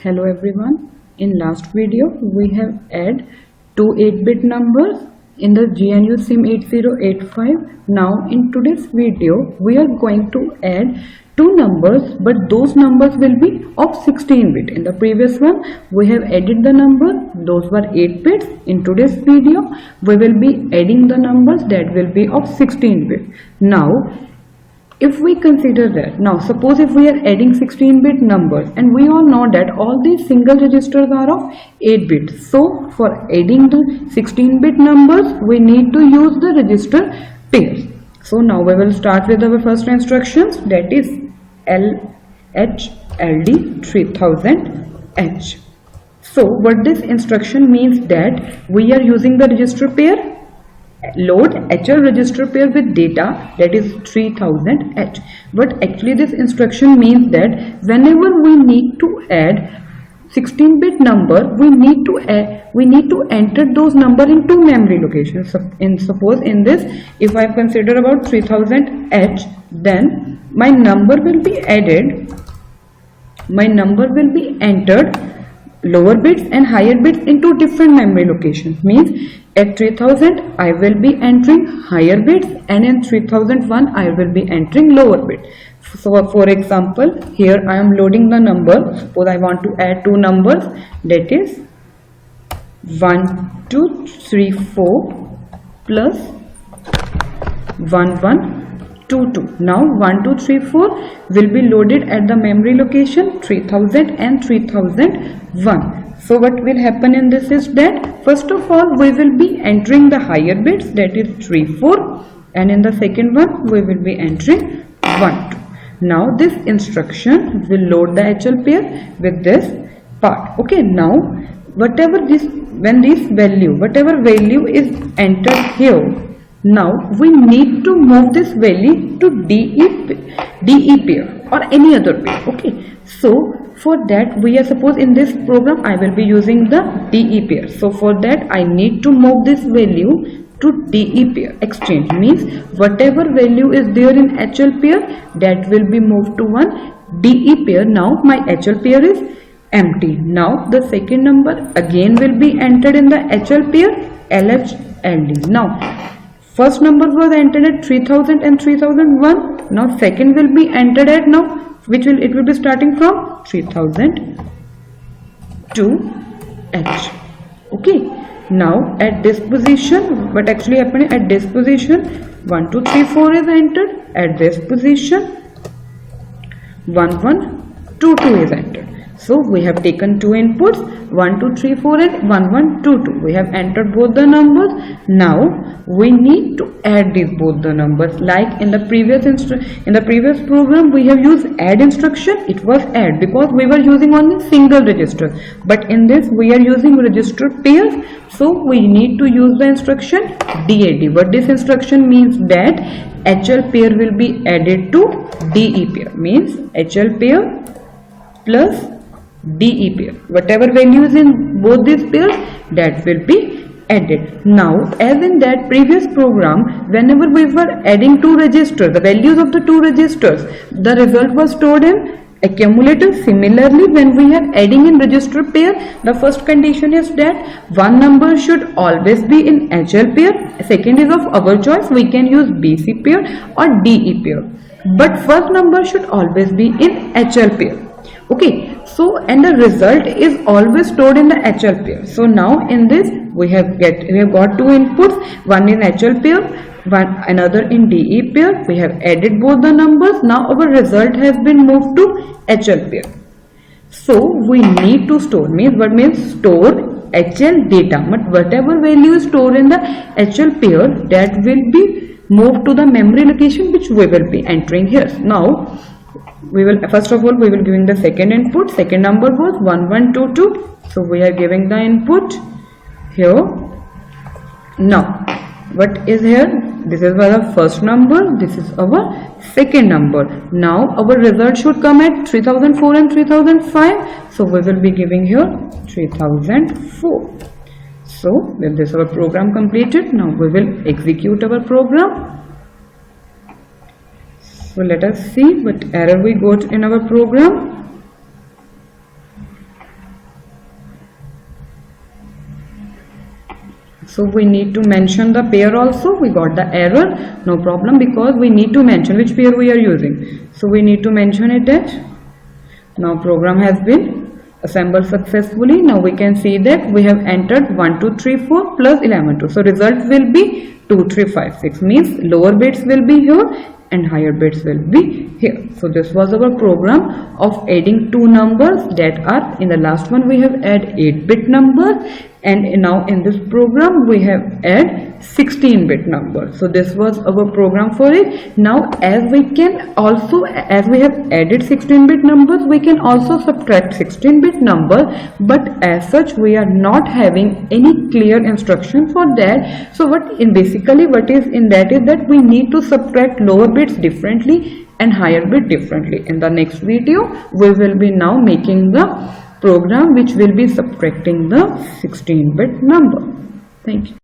Hello everyone. In last video we have added two 8-bit numbers in the Gnusim 8085. Now in today's video we are going to add two numbers, but those numbers will be of 16-bit. In the previous one we have added the number, those were 8 bits. In today's video we will be adding the numbers that will be of 16-bit. Now if we consider that, now suppose if we are adding 16-bit numbers, and we all know that all these single registers are of 8 bits. So for adding the 16-bit numbers we need to use the register pairs. So now we will start with our first instructions, that is LHLD 3000H. So what this instruction means, that we are using the register pair load HL register pair with data, that is 3000H. But actually this instruction means that whenever we need to add 16-bit number, we need to enter those number in two memory locations. So suppose in this, if I consider about 3000H, then my number will be added, my number will be entered lower bits and higher bits into different memory locations. Means at 3000 I will be entering higher bits, and in 3001 I will be entering lower bits. So for example, here I am loading the number. Suppose I want to add two numbers, that is 1234 plus 1122. Now 1234 will be loaded at the memory location 3000 and 3001. So what will happen in this is that first of all we will be entering the higher bits, that is 34, and in the second one we will be entering 12. Now this instruction will load the HL pair with this part. Okay, now whatever value is entered here, now we need to move this value to DE pair or any other pair. Okay, so for that we are, suppose in this program I will be using the DE pair. So for that I need to move this value to DE pair. Exchange means whatever value is there in HL pair, that will be moved to one DE pair. Now my HL pair is empty. Now the second number again will be entered in the HL pair LHLD. Now first number was entered at 3000 and 3001. Now second will be entered at now, it will be starting from 3000 to H. Okay, now at this position, what actually happened at this position, 1234 is entered. At this position 1122 is entered. So we have taken two inputs, 1234 and 1122. We have entered both the numbers. Now we need to add these both the numbers. Like in the previous program we have used add instruction. It was add because we were using only single register. But in this we are using register pairs. So we need to use the instruction DAD. What this instruction means, that HL pair will be added to DE pair. Means HL pair plus DE pair, whatever value is in both these pairs, that will be added. Now as in that previous program, whenever we were adding two registers, the values of the two registers, the result was stored in accumulator. Similarly, when we are adding in register pair, the first condition is that one number should always be in HL pair. Second is of our choice, we can use BC pair or DE pair, but first number should always be in HL pair. Okay, so and the result is always stored in the HL pair. So now in this we have got two inputs, one in HL pair, another in DE pair. We have added both the numbers. Now our result has been moved to HL pair. So we need to store, what means store HL data, but whatever value is stored in the HL pair, that will be moved to the memory location which we will be entering here. Now we will, first of all we will giving the second input. Second number was 1122, so we are giving the input here. Now what is here, this is our first number, this is our second number. Now our result should come at 3004 and 3005, so we will be giving here 3004. So with this our program completed. Now we will execute our program. So let us see what error we got in our program. So we need to mention the pair also. We got the error, no problem, because we need to mention which pair we are using. So we need to mention it at. Now program has been assembled successfully. Now we can see that we have entered 1 2 3 4 plus 11 2. So result will be 2 3 5 6, means lower bits will be here and higher bits will be here. So this was our program of adding two numbers, that are, in the last one we have add 8-bit numbers, and now in this program we have add 16-bit numbers. So this was our program for it. Now as we can also, as we have added 16-bit numbers, we can also subtract 16-bit numbers, but as such we are not having any clear instruction for that. So basically what is in that is that we need to subtract lower bits differently and higher bit differently. In the next video we will be now making the program which will be subtracting the 16-bit number. Thank you.